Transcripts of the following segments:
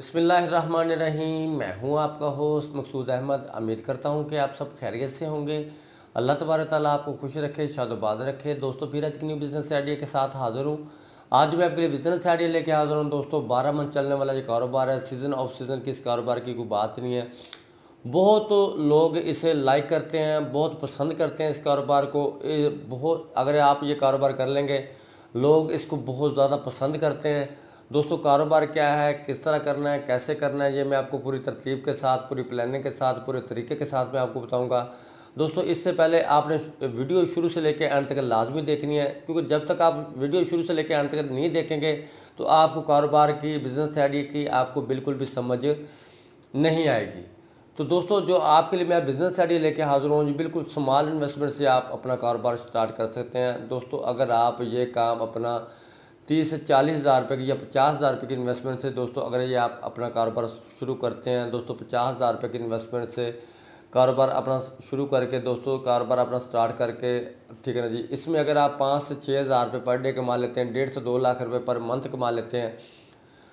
बिस्मिल्लाहिर्रहमानिर्रहीम। मैं हूं आपका होस्ट मकसूद अहमद। उम्मीद करता हूं कि आप सब खैरियत से होंगे। अल्लाह तबारक ताला आपको खुश रखे, शादोबाद रखे। दोस्तों फिर आज की न्यू बिज़नेस आइडिया के साथ हाज़िर हूं। आज मैं आपके लिए बिज़नेस आइडिया लेके हाज़िर हूं। दोस्तों 12 मंथ चलने वाला ये कारोबार है। सीज़न ऑफ सीज़न की इस कारोबार की कोई बात नहीं है। बहुत लोग इसे लाइक करते हैं, बहुत पसंद करते हैं इस कारोबार को। बहुत अगर आप ये कारोबार कर लेंगे, लोग इसको बहुत ज़्यादा पसंद करते हैं। दोस्तों कारोबार क्या है, किस तरह करना है, कैसे करना है, ये मैं आपको पूरी तरतीब के साथ, पूरी प्लानिंग के साथ, पूरे तरीके के साथ मैं आपको बताऊंगा। दोस्तों इससे पहले आपने वीडियो शुरू से लेकर एंड तक लाजमी देखनी है, क्योंकि जब तक आप वीडियो शुरू से लेकर एंड तक नहीं देखेंगे तो आपको कारोबार की, बिज़नेस आइडिया की आपको बिल्कुल भी समझ नहीं आएगी। तो दोस्तों जो आपके लिए मैं बिज़नेस आइडिया लेके हाज़िर हूँ, बिल्कुल स्मॉल इन्वेस्टमेंट से आप अपना कारोबार स्टार्ट कर सकते हैं। दोस्तों अगर आप ये काम अपना 30 से 40 हज़ार रुपये की या 50 हज़ार रुपये की इन्वेस्टमेंट से, दोस्तों अगर ये आप अपना कारोबार शुरू करते हैं, दोस्तों 50 हज़ार रुपये की इन्वेस्टमेंट से कारोबार अपना शुरू करके, दोस्तों कारोबार अपना स्टार्ट करके, ठीक है ना जी, इसमें अगर आप 5 से 6 हज़ार रुपये पर डे कमा लेते हैं, 1.5 से 2 लाख रुपये पर मंथ कमा लेते हैं,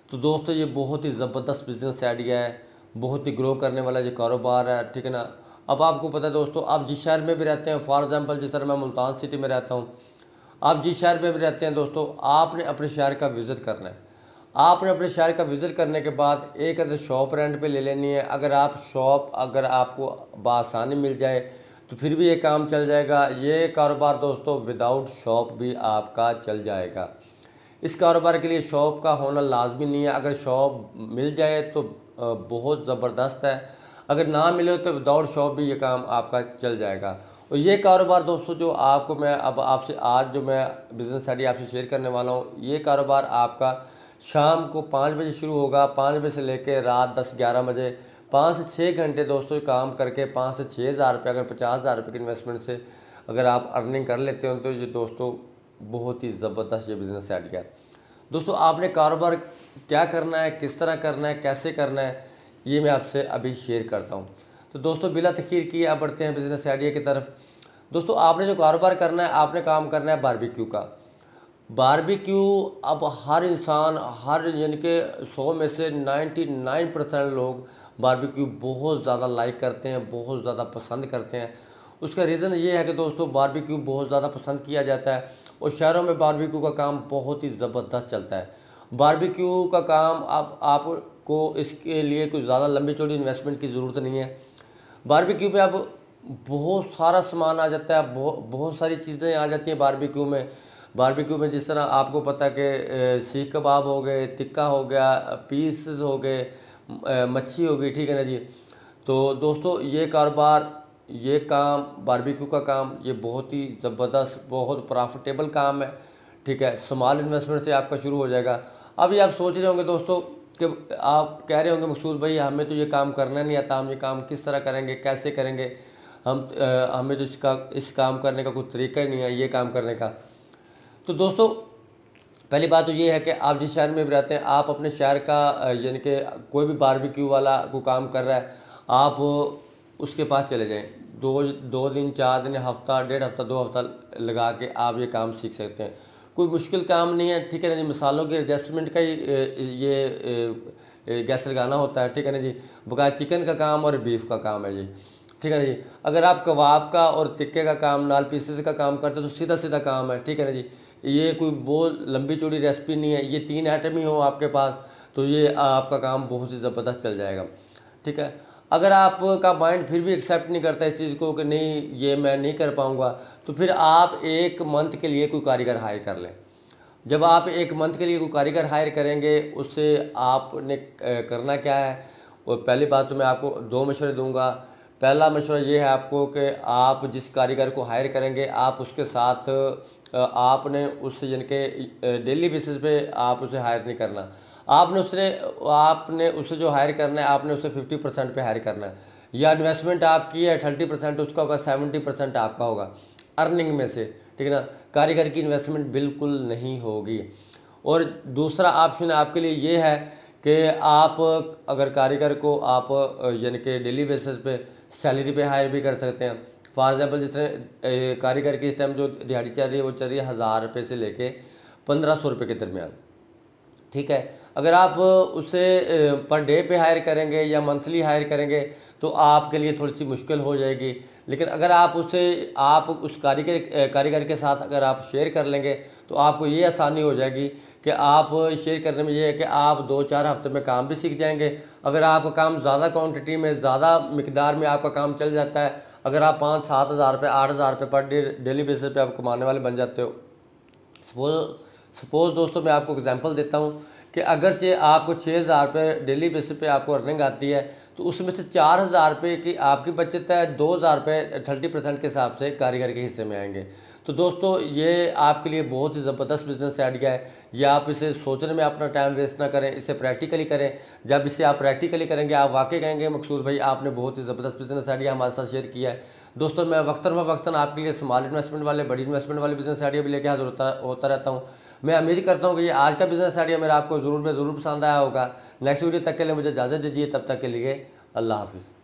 तो दोस्तों ये बहुत ही ज़बरदस्त बिज़नेस आइडिया है, बहुत ही ग्रो करने वाला ये कारोबार है, ठीक है ना। अब आपको पता है दोस्तों, आप जिस शहर में भी रहते हैं, फॉर एग्ज़ाम्पल जिस तरह मैं मुल्तान सिटी में रहता हूँ, आप जिस शहर में भी रहते हैं दोस्तों, आपने अपने शहर का विज़िट करना है। आपने अपने शहर का विज़िट करने के बाद एक ऐसे शॉप रेंट पे ले लेनी है। अगर आप शॉप अगर आपको बआसानी मिल जाए तो फिर भी ये काम चल जाएगा। ये कारोबार दोस्तों विदाउट शॉप भी आपका चल जाएगा। इस कारोबार के लिए शॉप का होना लाजमी नहीं है। अगर शॉप मिल जाए तो बहुत ज़बरदस्त है, अगर ना मिले तो विदाउट शॉप भी ये काम आपका चल जाएगा। और ये कारोबार दोस्तों जो आपको मैं अब आपसे आज जो मैं बिज़नेस आइडिया आपसे शेयर करने वाला हूँ, ये कारोबार आपका शाम को 5 बजे शुरू होगा। 5 बजे से लेकर रात 10-11 बजे 5 से 6 घंटे दोस्तों काम करके 5 से 6 हज़ार रुपये, अगर 50 हज़ार रुपये की इन्वेस्टमेंट से अगर आप अर्निंग कर लेते हो तो ये दोस्तों बहुत ही ज़बरदस्त ये बिज़नेस आइडिया है। दोस्तों आपने कारोबार क्या करना है, किस तरह करना है, कैसे करना है, ये मैं आपसे अभी शेयर करता हूँ। तो दोस्तों बिला तखीर किए आप बढ़ते हैं बिज़नेस आइडिया की तरफ। दोस्तों आपने जो कारोबार करना है, आपने काम करना है बारबेक्यू का। बारबेक्यू अब हर इंसान, हर यानी कि 100 में से 99% लोग बारबेक्यू बहुत ज़्यादा लाइक करते हैं, बहुत ज़्यादा पसंद करते हैं। उसका रीज़न ये है कि दोस्तों बारबेक्यू बहुत ज़्यादा पसंद किया जाता है और शहरों में बारबेक्यू का काम बहुत ही ज़बरदस्त चलता है। बारबेक्यू का काम अब आपको इसके लिए कोई ज़्यादा लंबी चौड़ी इन्वेस्टमेंट की ज़रूरत नहीं है। बारबेक्यू पे अब बहुत सारा सामान आ जाता है, बहुत सारी चीज़ें आ जाती हैं बारबेक्यू में। बारबेक्यू में जिस तरह आपको पता है कि सीख कबाब हो गए, टिक्का हो गया, पीसेस हो गए, मच्छी हो गई, ठीक है ना जी। तो दोस्तों ये कारोबार, ये काम, बारबेक्यू का काम, ये बहुत ही ज़बरदस्त, बहुत प्रॉफिटेबल काम है, ठीक है। स्मॉल इन्वेस्टमेंट से आपका शुरू हो जाएगा। अभी आप सोच रहे होंगे दोस्तों कि आप कह रहे होंगे मकसूद भाई हमें तो ये काम करना नहीं आता, हम ये काम किस तरह करेंगे, कैसे करेंगे, हमें तो इस काम करने का कोई तरीका ही नहीं है, ये काम करने का। तो दोस्तों पहली बात तो ये है कि आप जिस शहर में भी रहते हैं, आप अपने शहर का यानी कि कोई भी बारबेक्यू वाला को काम कर रहा है, आप उसके पास चले जाएं। दो दिन, 4 दिन, हफ्ता, 1.5 हफ्ता, 2 हफ्ता लगा के आप ये काम सीख सकते हैं। कोई मुश्किल काम नहीं है, ठीक है ना जी। मसालों के एडजस्टमेंट का ही ये गैस लगाना होता है, ठीक है ना जी। बकाया चिकन का काम और बीफ का काम है जी, ठीक है ना जी। अगर आप कबाब का और टिक्के का काम, नाल पीसेस का काम करते हैं तो सीधा सीधा काम है, ठीक है ना जी। ये कोई बहुत लंबी चौड़ी रेसिपी नहीं है। ये 3 आइटम ही हो आपके पास तो ये आपका काम बहुत ही ज़बरदस्त चल जाएगा, ठीक है। अगर आपका माइंड फिर भी एक्सेप्ट नहीं करता इस चीज़ को कि नहीं ये मैं नहीं कर पाऊँगा, तो फिर आप 1 मंथ के लिए कोई कारीगर हायर कर लें। जब आप 1 मंथ के लिए कोई कारीगर हायर करेंगे, उससे आपने करना क्या है, और पहली बात तो मैं आपको 2 मशवरे दूंगा। पहला मशवरा ये है आपको कि आप जिस कारीगर को हायर करेंगे, आप उसके साथ आपने उससे यानी कि डेली बेसिस पे आप उसे हायर नहीं करना। आपने उससे जो हायर करना है, आपने उसे 50% पे हायर करना है। या इन्वेस्टमेंट आपकी है 30% उसका होगा, 70% आपका होगा अर्निंग में से, ठीक है ना। कारीगर की इन्वेस्टमेंट बिल्कुल नहीं होगी। और दूसरा ऑप्शन आपके लिए ये है कि आप अगर कारीगर को आप यानी कि डेली बेसिस पे सैलरी पे हायर भी कर सकते हैं। फॉर एग्ज़ाम्पल जिस तरह कारीगर की इस टाइम जो दिहाड़ी चल रही है वो चल रही है 1000 रुपये से लेके 1500 रुपये के दरमियान, ठीक है। अगर आप उसे पर डे पे हायर करेंगे या मंथली हायर करेंगे तो आपके लिए थोड़ी सी मुश्किल हो जाएगी। लेकिन अगर आप उस कारीगर के साथ अगर आप शेयर कर लेंगे तो आपको ये आसानी हो जाएगी कि आप शेयर करने में ये है कि आप 2-4 हफ्ते में काम भी सीख जाएंगे। अगर आपका काम ज़्यादा क्वांटिटी में, ज़्यादा मिकदार में आपका काम चल जाता है, अगर आप 5-7 हज़ार रुपये, 8 हज़ार रुपये पर डे डेली बेसिस पे आप कमाने वाले बन जाते हो। सपोज़ दोस्तों मैं आपको एग्जांपल देता हूँ कि अगरचे आपको 6,000 रुपये डेली बेसिस पे आपको अर्निंग आती है तो उसमें से 4,000 रुपये की आपकी बचत है, 2,000 रुपये 30% के हिसाब से कारीगर के हिस्से में आएंगे। तो दोस्तों ये आपके लिए बहुत ही ज़बरदस्त बिज़नेस आइडिया है। ये आप इसे सोचने में अपना टाइम वेस्ट ना करें, इसे प्रैक्टिकली करें। जब इसे आप प्रैक्टिकली करेंगे आप वाकई कहेंगे मकसूद भाई आपने बहुत ही ज़बरदस्त बिज़नेस आइडिया हमारे साथ शेयर किया है। दोस्तों मैं वक्तन आपके लिए स्मॉल इन्वेस्टमेंट वाले, बड़ी इन्वेस्टमेंट वाले बिज़नेस आइडिया भी लेके हाजिर होता रहता हूँ। मैं उम्मीद करता हूँ कि ये आज का बिज़नेस आइडिया मेरा आपको ज़रूर पसंद आया होगा। नेक्स्ट वीडियो तक के लिए मुझे इजाज़त दीजिए, तब तक के लिए अल्लाह हाफ़िज़।